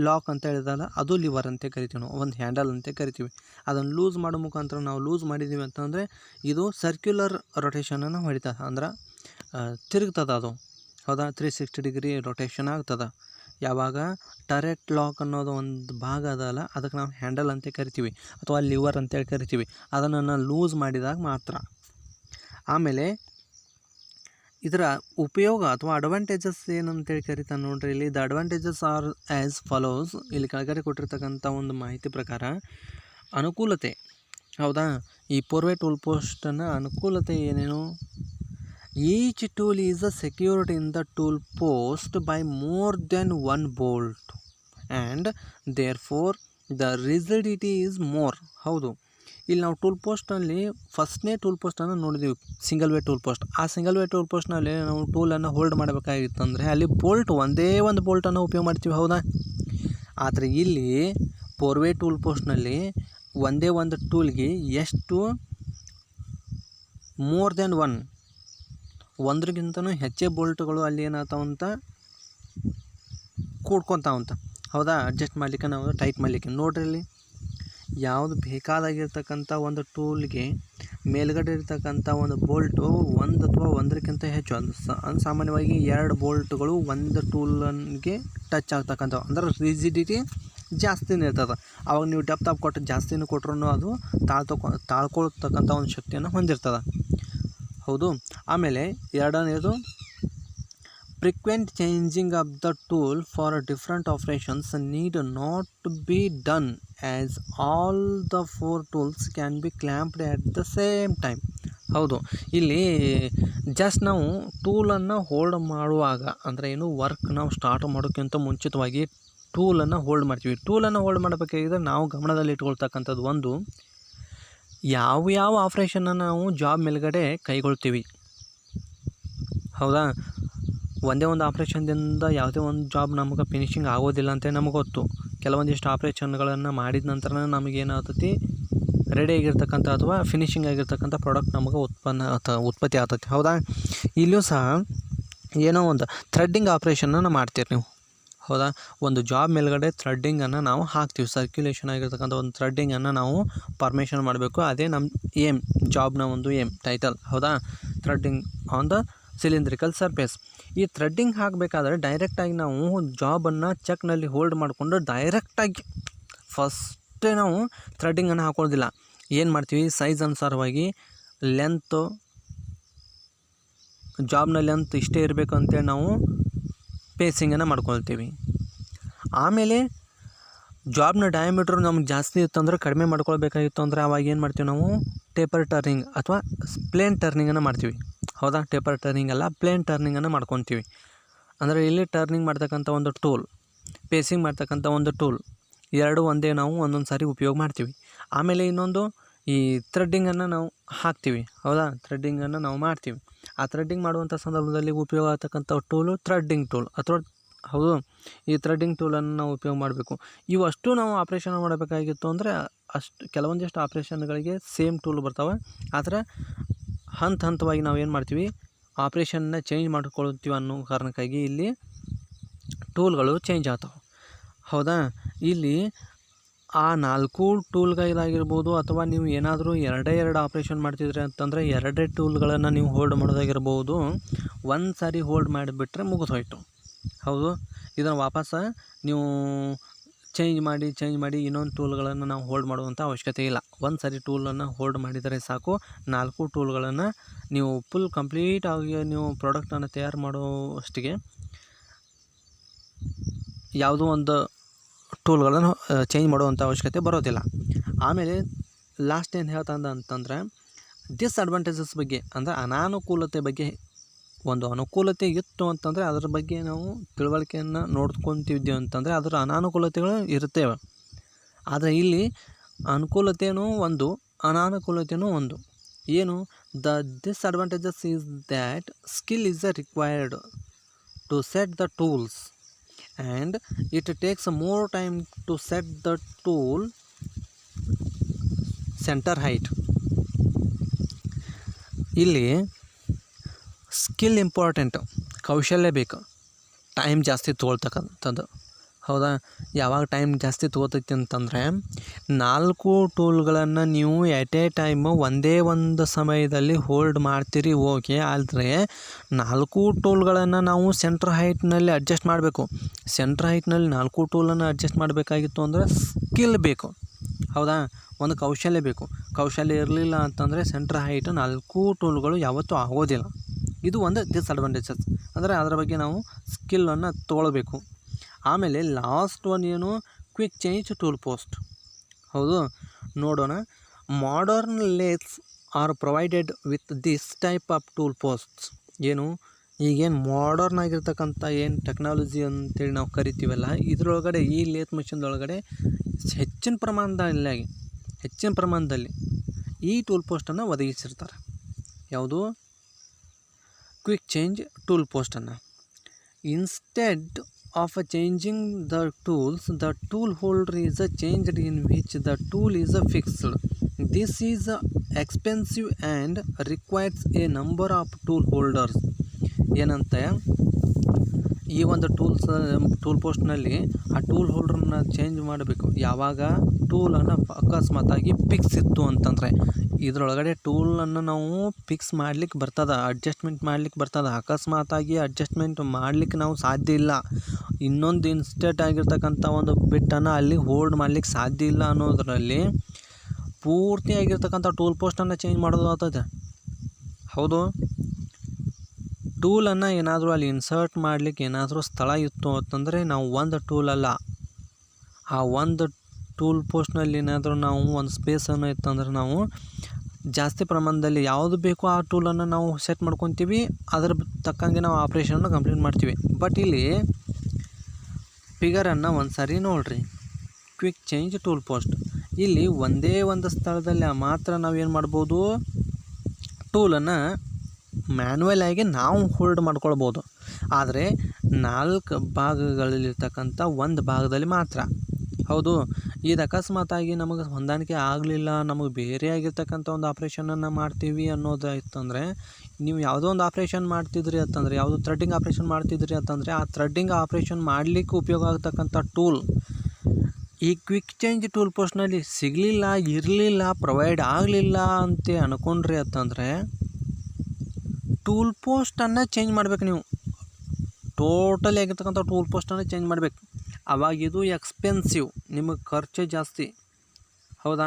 ಲಾಕ್ ಅಂತ ಹೇಳಿದಲ್ಲ, ಅದು ಲಿವರ್ ಅಂತ ಕರಿತೀವಿ ನಾವು, ಒಂದು ಹ್ಯಾಂಡಲ್ ಅಂತ ಕರಿತೀವಿ. ಅದನ್ನು ಲೂಸ್ ಮಾಡೋ ಮುಖಾಂತರ ನಾವು ಲೂಸ್ ಮಾಡಿದ್ದೀವಿ ಅಂತಂದರೆ ಇದು ಸರ್ಕ್ಯುಲರ್ ರೊಟೇಷನನ್ನು ಹೊಡಿತದೆ, ಅಂದ್ರೆ ತಿರುಗ್ತದೆ ಅದು. ಹೌದಾ, 360 ಡಿಗ್ರಿ ರೊಟೇಷನ್ ಆಗ್ತದೆ. ಯಾವಾಗ ಟರೆಟ್ ಲಾಕ್ ಅನ್ನೋದು ಒಂದು ಭಾಗ ಅದಲ್ಲ, ಅದಕ್ಕೆ ನಾವು ಹ್ಯಾಂಡಲ್ ಅಂತ ಕರಿತೀವಿ ಅಥವಾ ಲಿವರ್ ಅಂತೇಳಿ ಕರಿತೀವಿ. ಅದನ್ನು ಲೂಸ್ ಮಾಡಿದಾಗ ಮಾತ್ರ. ಆಮೇಲೆ ಇದರ ಉಪಯೋಗ ಅಥವಾ ಅಡ್ವಾಂಟೇಜಸ್ ಏನಂತೇಳಿ ಕರಿತಾನೆ ನೋಡ್ರಿ. ಇಲ್ಲಿ the advantages are as follows. ಇಲ್ಲಿ ಕೆಳಗಡೆ ಕೊಟ್ಟಿರ್ತಕ್ಕಂಥ ಒಂದು ಮಾಹಿತಿ ಪ್ರಕಾರ ಅನುಕೂಲತೆ. ಹೌದಾ, ಈ 4-way ಟೂಲ್ ಪೋಸ್ಟನ್ನು ಅನುಕೂಲತೆ ಏನೇನು? Each tool is secured in the tool post by more than one bolt and therefore the rigidity is more. ಹೌದು, ಇಲ್ಲಿ ನಾವು ಟೂಲ್ ಪೋಸ್ಟ್ನಲ್ಲಿ ಫಸ್ಟ್ನೇ ಟೂಲ್ ಪೋಸ್ಟನ್ನು ನೋಡಿದ್ದೀವಿ, ಸಿಂಗಲ್-ವೇ ಟೂಲ್ ಪೋಸ್ಟ್. ಆ ಸಿಂಗಲ್-ವೇ ಟೂಲ್ ಪೋಸ್ಟ್ನಲ್ಲಿ ನಾವು ಟೂಲನ್ನು ಹೋಲ್ಡ್ ಮಾಡಬೇಕಾಗಿತ್ತಂದರೆ ಅಲ್ಲಿ ಒಂದೇ ಒಂದು ಬೋಲ್ಟನ್ನು ಉಪಯೋಗ ಮಾಡ್ತೀವಿ. ಹೌದಾ, ಆದರೆ ಇಲ್ಲಿ 4-way ಟೂಲ್ ಪೋಸ್ಟ್ನಲ್ಲಿ ಒಂದೇ ಒಂದು ಟೂಲ್ಗೆ ಎಷ್ಟು ಮೋರ್ ದೆನ್ ಒಂದರಿಗಿಂತನೂ ಹೆಚ್ಚೇ ಬೋಲ್ಟ್ಗಳು ಅಲ್ಲಿ ಏನಾಗ್ತಾವಂತ ಕೂಡ್ಕೊತಾವಂತ. ಹೌದಾ, ಅಡ್ಜಸ್ಟ್ ಮಾಡಲಿಕ್ಕೆ ನಾವು ಟೈಟ್ ಮಾಡಲಿಕ್ಕೆ. ನೋಡ್ರಿ, ಇಲ್ಲಿ ಯಾವುದು ಬೇಕಾದಾಗಿರ್ತಕ್ಕಂಥ ಒಂದು ಟೂಲ್ಗೆ ಮೇಲ್ಗಡೆ ಇರ್ತಕ್ಕಂಥ ಒಂದು ಬೋಲ್ಟು ಒಂದು ಅಥವಾ ಒಂದಕ್ಕಿಂತ ಹೆಚ್ಚು, ಅದು ಸಾಮಾನ್ಯವಾಗಿ 2 ಬೋಲ್ಟ್ಗಳು ಒಂದು ಟೂಲನ್ಗೆ ಟಚ್ ಆಗ್ತಕ್ಕಂಥವು, ಅಂದ್ರೆ ರಿಜಿಡಿಟಿ ಜಾಸ್ತಿನೇ ಇರ್ತದೆ. ಆವಾಗ ನೀವು ಡೆಪ್ತ್ ಆಫ್ ಕೊಟ್ಟು ಜಾಸ್ತಿನೂ ಕೊಟ್ಟರು ಅದು ತಾಳ್ಕೊಳ್ತಕ್ಕಂಥ ಒಂದು ಶಕ್ತಿಯನ್ನು ಹೊಂದಿರ್ತದೆ. ಹೌದು. ಆಮೇಲೆ ಎರಡನೇದು frequent changing of the tool for different operations need not be done as all the 4 tools can be clamped at the same time. ಹೌದು, ಇಲ್ಲಿ ಜಸ್ಟ್ ನಾವು ಟೂಲನ್ನು ಹೋಲ್ಡ್ ಮಾಡುವಾಗ ಅಂದರೆ ಏನು ವರ್ಕ್ ನಾವು ಸ್ಟಾರ್ಟ್ ಮಾಡೋಕ್ಕಿಂತ ಮುಂಚಿತವಾಗಿ ಟೂಲನ್ನು ಹೋಲ್ಡ್ ಮಾಡ್ತೀವಿ. ಟೂಲನ್ನು ಹೋಲ್ಡ್ ಮಾಡಬೇಕಾಗಿದ್ರೆ ನಾವು ಗಮನದಲ್ಲಿ ಇಟ್ಕೊಳ್ತಕ್ಕಂಥದ್ದು ಒಂದು, ಯಾವ ಆಪ್ರೇಷನನ್ನು ನಾವು ಜಾಬ್ ಮೇಲ್ಗಡೆ ಕೈಗೊಳ್ತೀವಿ. ಹೌದಾ, ಒಂದೇ ಒಂದು ಆಪ್ರೇಷನ್ದಿಂದ ಯಾವುದೇ ಒಂದು ಜಾಬ್ ನಮಗೆ ಫಿನಿಷಿಂಗ್ ಆಗೋದಿಲ್ಲ ಅಂತ ನಮಗೆ ಗೊತ್ತು. ಕೆಲವೊಂದಿಷ್ಟು ಆಪ್ರೇಷನ್ಗಳನ್ನು ಮಾಡಿದ ನಂತರ ನಮಗೇನಾಗ್ತೈತಿ, ರೆಡಿ ಆಗಿರ್ತಕ್ಕಂಥ ಅಥವಾ ಫಿನಿಷಿಂಗ್ ಆಗಿರ್ತಕ್ಕಂಥ ಪ್ರಾಡಕ್ಟ್ ನಮಗೆ ಉತ್ಪತ್ತಿ ಆಗ್ತೈತಿ. ಹೌದಾ, ಇಲ್ಲಿಯೂ ಸಹ ಏನೋ ಒಂದು ಥ್ರೆಡ್ಡಿಂಗ್ ಆಪ್ರೇಷನನ್ನು ಮಾಡ್ತೀರಿ ನೀವು. ಹೌದಾ, ಒಂದು ಜಾಬ್ ಮೇಲ್ಗಡೆ ಥ್ರೆಡ್ಡಿಂಗನ್ನು ನಾವು ಹಾಕ್ತೀವಿ. ಸರ್ಕ್ಯುಲೇಷನ್ ಆಗಿರ್ತಕ್ಕಂಥ ಒಂದು ಥ್ರೆಡ್ಡಿಂಗನ್ನು ನಾವು ಪರ್ಮಿಷನ್ ಮಾಡಬೇಕು. ಅದೇ ನಮ್ಮ ಏಮ್, ಜಾಬ್ನ ಒಂದು ಏಮ್ ಟೈಟಲ್. ಹೌದಾ, threading on the cylindrical surface. ಈ ಥ್ರೆಡ್ಡಿಂಗ್ ಹಾಕಬೇಕಾದ್ರೆ ಡೈರೆಕ್ಟಾಗಿ ನಾವು ಜಾಬನ್ನು ಚೆಕ್ನಲ್ಲಿ ಹೋಲ್ಡ್ ಮಾಡಿಕೊಂಡು ಡೈರೆಕ್ಟಾಗಿ ಫಸ್ಟೇ ನಾವು ಥ್ರೆಡ್ಡಿಂಗನ್ನು ಹಾಕೊಳ್ಳೋದಿಲ್ಲ. ಏನು ಮಾಡ್ತೀವಿ, ಸೈಜ್ ಅನುಸಾರವಾಗಿ ಲೆಂತು, ಜಾಬ್ನ ಲೆಂತ್ ಇಷ್ಟೇ ಇರಬೇಕು ಅಂತೇಳಿ ನಾವು ಪೇಸಿಂಗನ್ನು ಮಾಡ್ಕೊಳ್ತೀವಿ. ಆಮೇಲೆ ಜಾಬ್ನ ಡಯಾಮೀಟ್ರ್ ನಮ್ಗೆ ಜಾಸ್ತಿ ಇತ್ತಂದ್ರೆ, ಕಡಿಮೆ ಮಾಡ್ಕೊಳ್ಬೇಕಾಗಿತ್ತು ಅಂದರೆ ಅವಾಗ ಏನು ಮಾಡ್ತೀವಿ ನಾವು, ಟೇಪರ್ ಟರ್ನಿಂಗ್ ಅಥವಾ ಪ್ಲೇನ್ ಟರ್ನಿಂಗನ್ನು ಮಾಡ್ತೀವಿ. ಹೌದಾ, ಟೇಪರ್ ಟರ್ನಿಂಗ್ ಅಲ್ಲ, ಪ್ಲೇನ್ ಟರ್ನಿಂಗನ್ನು ಮಾಡ್ಕೊತೀವಿ. ಅಂದರೆ ಇಲ್ಲಿ ಟರ್ನಿಂಗ್ ಮಾಡ್ತಕ್ಕಂಥ ಒಂದು ಟೂಲ್, ಪೇಸಿಂಗ್ ಮಾಡ್ತಕ್ಕಂಥ ಒಂದು ಟೂಲ್, ಎರಡು ಒಂದೇ ನಾವು ಒಂದೊಂದು ಸಾರಿ ಉಪಯೋಗ ಮಾಡ್ತೀವಿ. ಆಮೇಲೆ ಇನ್ನೊಂದು ಈ ಥ್ರೆಡ್ಡಿಂಗನ್ನು ನಾವು ಹಾಕ್ತೀವಿ. ಹೌದಾ, ಥ್ರೆಡ್ಡಿಂಗನ್ನು ನಾವು ಮಾಡ್ತೀವಿ. ಆ ಥ್ರೆಡ್ಡಿಂಗ್ ಮಾಡುವಂಥ ಸಂದರ್ಭದಲ್ಲಿ ಉಪಯೋಗ ಆಗ್ತಕ್ಕಂಥ ಟೂಲು ಥ್ರೆಡ್ಡಿಂಗ್ ಟೂಲ್ ಅಥವಾ ಹೌದು, ಈ ಥ್ರೆಡ್ಡಿಂಗ್ ಟೂಲನ್ನು ನಾವು ಉಪಯೋಗ ಮಾಡಬೇಕು. ಇವಷ್ಟು ನಾವು ಆಪ್ರೇಷನ್ ಮಾಡಬೇಕಾಗಿತ್ತು ಅಂದರೆ ಕೆಲವೊಂದಿಷ್ಟು ಆಪ್ರೇಷನ್ಗಳಿಗೆ ಸೇಮ್ ಟೂಲ್ ಬರ್ತಾವೆ. ಆದರೆ ಹಂತವಾಗಿ ನಾವು ಏನು ಮಾಡ್ತೀವಿ, ಆಪ್ರೇಷನ್ನ ಚೇಂಜ್ ಮಾಡ್ಕೊಳ್ತೀವಿ ಅನ್ನೋ ಕಾರಣಕ್ಕಾಗಿ ಇಲ್ಲಿ ಟೂಲ್ಗಳು ಚೇಂಜ್ ಆಗ್ತಾವೆ. ಹೌದಾ, ಇಲ್ಲಿ ಆ 4 ಟೂಲ್ಗಳಾಗಿರ್ಬೋದು ಅಥವಾ ನೀವು ಏನಾದರೂ ಎರಡೇ ಆಪ್ರೇಷನ್ ಮಾಡ್ತಿದ್ರಿ ಅಂತಂದರೆ ಎರಡೇ ಟೂಲ್ಗಳನ್ನು ನೀವು ಹೋಲ್ಡ್ ಮಾಡೋದಾಗಿರ್ಬೋದು. ಒಂದು ಸಾರಿ ಹೋಲ್ಡ್ ಮಾಡಿಬಿಟ್ರೆ ಮುಗಿದೋಯ್ತು. ಹೌದು, ಇದನ್ನು ವಾಪಸ್ ನೀವು ಚೇಂಜ್ ಮಾಡಿ ಇನ್ನೊಂದು ಟೂಲ್ಗಳನ್ನು ನಾವು ಹೋಲ್ಡ್ ಮಾಡುವಂಥ ಅವಶ್ಯಕತೆ ಇಲ್ಲ. ಒಂದು ಸಾರಿ ಟೂಲನ್ನು ಹೋಲ್ಡ್ ಮಾಡಿದರೆ ಸಾಕು. 4 ಟೂಲ್ಗಳನ್ನು ನೀವು ಫುಲ್ ಕಂಪ್ಲೀಟಾಗಿ ನೀವು ಪ್ರಾಡಕ್ಟನ್ನು ತಯಾರು ಮಾಡೋಷ್ಟಿಗೆ ಯಾವುದೋ ಒಂದು ಟೂಲ್ಗಳನ್ನು ಚೇಂಜ್ ಮಾಡುವಂಥ ಅವಶ್ಯಕತೆ ಬರೋದಿಲ್ಲ. ಆಮೇಲೆ ಲಾಸ್ಟ್ ಏನು ಹೇಳ್ತಂದ ಅಂತಂದರೆ ಡಿಸ್ಅಡ್ವಾಂಟೇಜಸ್ ಬಗ್ಗೆ, ಅಂದರೆ ಅನಾನುಕೂಲತೆ ಬಗ್ಗೆ. ಒಂದು ಅನುಕೂಲತೆ ಇತ್ತು ಅಂತಂದರೆ ಅದರ ಬಗ್ಗೆ ನಾವು ತಿಳುವಳಿಕೆಯನ್ನು ನೋಡ್ಕೊತಿದ್ದೀವಿ ಅಂತಂದರೆ ಅದರ ಅನಾನುಕೂಲತೆಗಳು ಇರ್ತೇವೆ. ಆದರೆ ಇಲ್ಲಿ ಅನುಕೂಲತೆಯೂ ಒಂದು, ಅನಾನುಕೂಲತೆಯೂ ಒಂದು. ಏನು, the disadvantages is that skill is required to set the tools and it takes more time to set the tool centre height. ಇಲ್ಲಿ ಸ್ಕಿಲ್ ಇಂಪಾರ್ಟೆಂಟ್, ಕೌಶಲ್ಯ ಬೇಕು, ಟೈಮ್ ಜಾಸ್ತಿ ತೊಗೊಳ್ತಕ್ಕಂಥದ್ದು. ಹೌದಾ, ಯಾವಾಗ ಟೈಮ್ ಜಾಸ್ತಿ ತೊಗೋತೈತಿ ಅಂತಂದರೆ 4 ಟೂಲ್ಗಳನ್ನು ನೀವು ಎಟ್ ಎ ಟೈಮು ಒಂದೇ ಒಂದು ಸಮಯದಲ್ಲಿ ಹೋಲ್ಡ್ ಮಾಡ್ತೀರಿ, ಓಕೆ. ಆದರೆ 4 ಟೂಲ್ಗಳನ್ನು ನಾವು ಸೆಂಟ್ರ್ ಹೈಟ್ನಲ್ಲಿ ಅಡ್ಜಸ್ಟ್ ಮಾಡಬೇಕು. ಸೆಂಟ್ರ್ ಹೈಟ್ನಲ್ಲಿ 4 ಟೂಲನ್ನು ಅಡ್ಜಸ್ಟ್ ಮಾಡಬೇಕಾಗಿತ್ತು ಅಂದರೆ ಸ್ಕಿಲ್ ಬೇಕು. ಹೌದಾ, ಒಂದು ಕೌಶಲ್ಯ ಬೇಕು. ಕೌಶಲ್ಯ ಇರಲಿಲ್ಲ ಅಂತಂದರೆ ಸೆಂಟ್ರ್ ಹೈಟ್ 4 ಟೂಲ್ಗಳು ಯಾವತ್ತೂ ಆಗೋದಿಲ್ಲ. ಇದು ಒಂದು ಡಿಸ್ಅಡ್ವಾಂಟೇಜಸ್. ಅಂದರೆ ಅದರ ಬಗ್ಗೆ ನಾವು ಸ್ಕಿಲ್ಲನ್ನು ತೊಗೊಳ್ಬೇಕು. ಆಮೇಲೆ ಲಾಸ್ಟ್ ಒನ್ ಏನು, ಕ್ವಿಕ್ ಚೇಂಜ್ ಟೂಲ್ ಪೋಸ್ಟ್. ಹೌದು, ನೋಡೋಣ. Modern lathes are provided with this type of tool posts. ಏನು, ಈಗೇನು ಮಾಡರ್ನ್ ಆಗಿರ್ತಕ್ಕಂಥ ಏನು ಟೆಕ್ನಾಲಜಿ ಅಂತೇಳಿ ನಾವು ಕರಿತೀವಲ್ಲ, ಇದರೊಳಗಡೆ ಈ ಲೇತ್ ಮಿಷಿನ್ದೊಳಗಡೆ ಹೆಚ್ಚಿನ ಪ್ರಮಾಣದಲ್ಲಿ ಈ ಟೂಲ್ ಪೋಸ್ಟನ್ನು ಒದಗಿಸಿರ್ತಾರೆ. ಯಾವುದು, ಕ್ವಿಕ್ ಚೇಂಜ್ ಟೂಲ್ ಪೋಸ್ಟನ್ನು. Instead of changing the tools, the tool holder is changed in which the tool is fixed. This is expensive and requires a number of tool holders. ಏನಂತೆ, ಈ ಒಂದು ಟೂಲ್ ಪೋಸ್ಟ್ನಲ್ಲಿ ಆ ಟೂಲ್ ಹೋಲ್ಡ್ರನ್ನ ಚೇಂಜ್ ಮಾಡಬೇಕು. ಯಾವಾಗ ಟೂಲನ್ನು ಅಕಸ್ಮಾತಾಗಿ ಫಿಕ್ಸ್ ಇತ್ತು ಅಂತಂದರೆ, ಇದರೊಳಗಡೆ ಟೂಲನ್ನು ನಾವು ಫಿಕ್ಸ್ ಮಾಡ್ಲಿಕ್ಕೆ ಬರ್ತದೆ, ಅಡ್ಜಸ್ಟ್ಮೆಂಟ್ ಮಾಡ್ಲಿಕ್ಕೆ ಬರ್ತದೆ. ಅಕಸ್ಮಾತಾಗಿ ಅಡ್ಜಸ್ಟ್ಮೆಂಟ್ ಮಾಡಲಿಕ್ಕೆ ನಾವು ಸಾಧ್ಯ ಇಲ್ಲ, ಇನ್ನೊಂದು ಇನ್ಸ್ಟೆಂಟ್ ಆಗಿರ್ತಕ್ಕಂಥ ಒಂದು ಬಿಟ್ಟನ್ನು ಅಲ್ಲಿ ಹೋಲ್ಡ್ ಮಾಡಲಿಕ್ಕೆ ಸಾಧ್ಯ ಇಲ್ಲ ಅನ್ನೋದರಲ್ಲಿ ಪೂರ್ತಿಯಾಗಿರ್ತಕ್ಕಂಥ ಟೂಲ್ ಪೋಸ್ಟನ್ನು ಚೇಂಜ್ ಮಾಡೋದು ಆಗ್ತದೆ. ಹೌದು. ಟೂಲನ್ನು ಏನಾದರೂ ಅಲ್ಲಿ ಇನ್ಸರ್ಟ್ ಮಾಡಲಿಕ್ಕೆ ಏನಾದರೂ ಸ್ಥಳ ಇತ್ತು ಅಂತಂದರೆ ನಾವು ಒಂದು ಟೂಲ್ ಅಲ್ಲ, ಆ ಒಂದು ಟೂಲ್ ಪೋಸ್ಟ್ನಲ್ಲಿ ಏನಾದರೂ ನಾವು ಒಂದು ಸ್ಪೇಸನ್ನು ಇತ್ತಂದ್ರೆ ನಾವು ಜಾಸ್ತಿ ಪ್ರಮಾಣದಲ್ಲಿ ಯಾವುದು ಬೇಕೋ ಆ ಟೂಲನ್ನು ನಾವು ಸೆಟ್ ಮಾಡ್ಕೊತೀವಿ, ಅದರ ತಕ್ಕಂಗೆ ನಾವು ಆಪ್ರೇಷನನ್ನು ಕಂಪ್ಲೀಟ್ ಮಾಡ್ತೀವಿ. ಬಟ್ ಇಲ್ಲಿ ಫಿಗರನ್ನು ಒಂದು ಸಾರಿ ನೋಡಿರಿ, ಕ್ವಿಕ್ ಚೇಂಜ್ ಟೂಲ್ ಪೋಸ್ಟ್. ಇಲ್ಲಿ ಒಂದೇ ಒಂದು ಸ್ಥಳದಲ್ಲಿ ಮಾತ್ರ ನಾವು ಏನು ಮಾಡ್ಬೋದು, ಟೂಲನ್ನು ಮ್ಯಾನ್ಯಲ್ ಆಗಿ ನಾವು ಹೋಲ್ಡ್ ಮಾಡ್ಕೊಳ್ಬೋದು. ಆದರೆ 4 ಭಾಗಗಳಲ್ಲಿರ್ತಕ್ಕಂಥ ಒಂದು ಭಾಗದಲ್ಲಿ ಮಾತ್ರ. ಹೌದು, ಇದು ಅಕಸ್ಮಾತಾಗಿ ನಮಗೆ ಹೊಂದಾಣಿಕೆ ಆಗಲಿಲ್ಲ, ನಮಗೆ ಬೇರೆ ಆಗಿರ್ತಕ್ಕಂಥ ಒಂದು ಆಪ್ರೇಷನನ್ನು ಮಾಡ್ತೀವಿ ಅನ್ನೋದಾಯ್ತಂದರೆ, ನೀವು ಯಾವುದೋ ಒಂದು ಆಪ್ರೇಷನ್ ಮಾಡ್ತಿದ್ರಿ ಅಂತಂದರೆ, ಯಾವುದೋ ಥ್ರೆಡ್ಡಿಂಗ್ ಆಪ್ರೇಷನ್ ಮಾಡ್ತಿದ್ರಿ ಅಂತಂದರೆ, ಆ ಥ್ರೆಡ್ಡಿಂಗ್ ಆಪ್ರೇಷನ್ ಮಾಡಲಿಕ್ಕೆ ಉಪಯೋಗ ಆಗ್ತಕ್ಕಂಥ ಟೂಲ್ ಈ ಕ್ವಿಕ್ ಚೇಂಜ್ ಟೂಲ್ ಪೋಸ್ಟ್ನಲ್ಲಿ ಸಿಗಲಿಲ್ಲ, ಇರಲಿಲ್ಲ, ಪ್ರೊವೈಡ್ ಆಗಲಿಲ್ಲ ಅಂತ ಅಂದ್ಕೊಂಡ್ರಿ ಅಂತಂದರೆ ಟೂಲ್ ಪೋಸ್ಟನ್ನು ಚೇಂಜ್ ಮಾಡ್ಬೇಕು. ನೀವು ಟೋಟಲಿ ಆಗಿರ್ತಕ್ಕಂಥ ಟೂಲ್ ಪೋಸ್ಟನ್ನು ಚೇಂಜ್ ಮಾಡಬೇಕು. ಆವಾಗ ಇದು ಎಕ್ಸ್ಪೆನ್ಸಿವ್, ನಿಮಗೆ ಖರ್ಚು ಜಾಸ್ತಿ. ಹೌದಾ,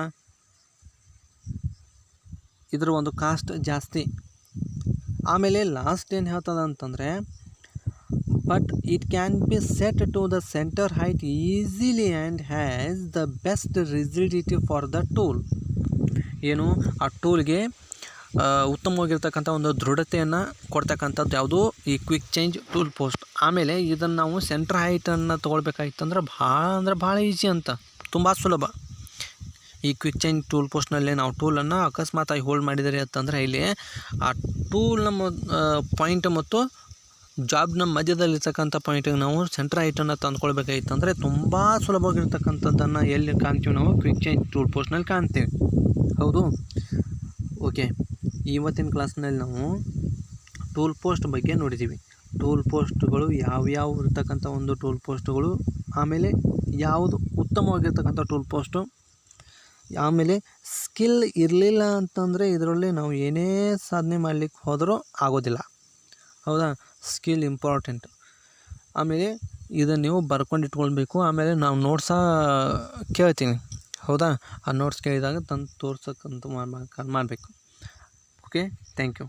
ಇದ್ರ ಒಂದು ಕಾಸ್ಟ್ ಜಾಸ್ತಿ. ಆಮೇಲೆ ಲಾಸ್ಟ್ ಏನು ಹೇಳ್ತದೆ ಅಂತಂದರೆ, but it can be set to the centre height easily and has the best rigidity for the tool. ಏನು, ಆ ಟೂಲ್ಗೆ ಉತ್ತಮವಾಗಿರ್ತಕ್ಕಂಥ ಒಂದು ದೃಢತೆಯನ್ನು ಕೊಡ್ತಕ್ಕಂಥದ್ದು ಯಾವುದು, ಈ ಕ್ವಿಕ್ ಚೇಂಜ್ ಟೂಲ್ ಪೋಸ್ಟ್. ಆಮೇಲೆ ಇದನ್ನು ನಾವು ಸೆಂಟರ್ ಹೈಟನ್ನು ತೊಗೊಳ್ಬೇಕಾಗಿತ್ತಂದ್ರೆ ಭಾಳ ಈಸಿ ಅಂತ, ತುಂಬ ಸುಲಭ. ಈ ಕ್ವಿಕ್ ಚೇಂಜ್ ಟೂಲ್ ಪೋಸ್ಟ್ನಲ್ಲಿ ನಾವು ಟೂಲನ್ನು ಅಕಸ್ಮಾತಾಗಿ ಹೋಲ್ಡ್ ಮಾಡಿದರೆ ಅಂತಂದರೆ, ಇಲ್ಲಿ ಆ ಟೂಲ್ನ ಪಾಯಿಂಟ್ ಮತ್ತು ಜಾಬ್ನ ಮಧ್ಯದಲ್ಲಿರ್ತಕ್ಕಂಥ ಪಾಯಿಂಟಿಗೆ ನಾವು ಸೆಂಟರ್ ಹೈಟನ್ನು ತಂದುಕೊಳ್ಬೇಕಾಗಿತ್ತಂದರೆ ತುಂಬ ಸುಲಭವಾಗಿರ್ತಕ್ಕಂಥದ್ದನ್ನು ಎಲ್ಲಿ ಕಾಣ್ತೀವಿ, ನಾವು ಕ್ವಿಕ್ ಚೇಂಜ್ ಟೂಲ್ ಪೋಸ್ಟ್ನಲ್ಲಿ ಕಾಣ್ತೀವಿ. ಹೌದು. ಓಕೆ, ಇವತ್ತಿನ ಕ್ಲಾಸ್ನಲ್ಲಿ ನಾವು ಟೂಲ್ ಪೋಸ್ಟ್ ಬಗ್ಗೆ ನೋಡಿದ್ದೀವಿ. ಟೂಲ್ ಪೋಸ್ಟ್ಗಳು ಯಾವ್ಯಾವ ಇರ್ತಕ್ಕಂಥ ಒಂದು ಟೂಲ್ ಪೋಸ್ಟ್ಗಳು, ಆಮೇಲೆ ಯಾವುದು ಉತ್ತಮವಾಗಿರ್ತಕ್ಕಂಥ ಟೂಲ್ ಪೋಸ್ಟು, ಆಮೇಲೆ ಸ್ಕಿಲ್ ಇರಲಿಲ್ಲ ಅಂತಂದರೆ ಇದರಲ್ಲಿ ನಾವು ಏನೇ ಸಾಧನೆ ಮಾಡಲಿಕ್ಕೆ ಹೋದರೂ ಆಗೋದಿಲ್ಲ. ಹೌದಾ, ಸ್ಕಿಲ್ ಇಂಪಾರ್ಟೆಂಟ್. ಆಮೇಲೆ ಇದನ್ನು ನೀವು ಬರ್ಕೊಂಡು ಇಟ್ಕೊಳ್ಬೇಕು. ಆಮೇಲೆ ನಾವು ನೋಟ್ಸ ಕೇಳ್ತೀನಿ. ಹೌದಾ, ಆ ನೋಟ್ಸ್ ಕೇಳಿದಾಗ ತಂದು ತೋರ್ಸೋಕ್ಕಂತ ಮಾಡಬೇಕು. Okay, thank you.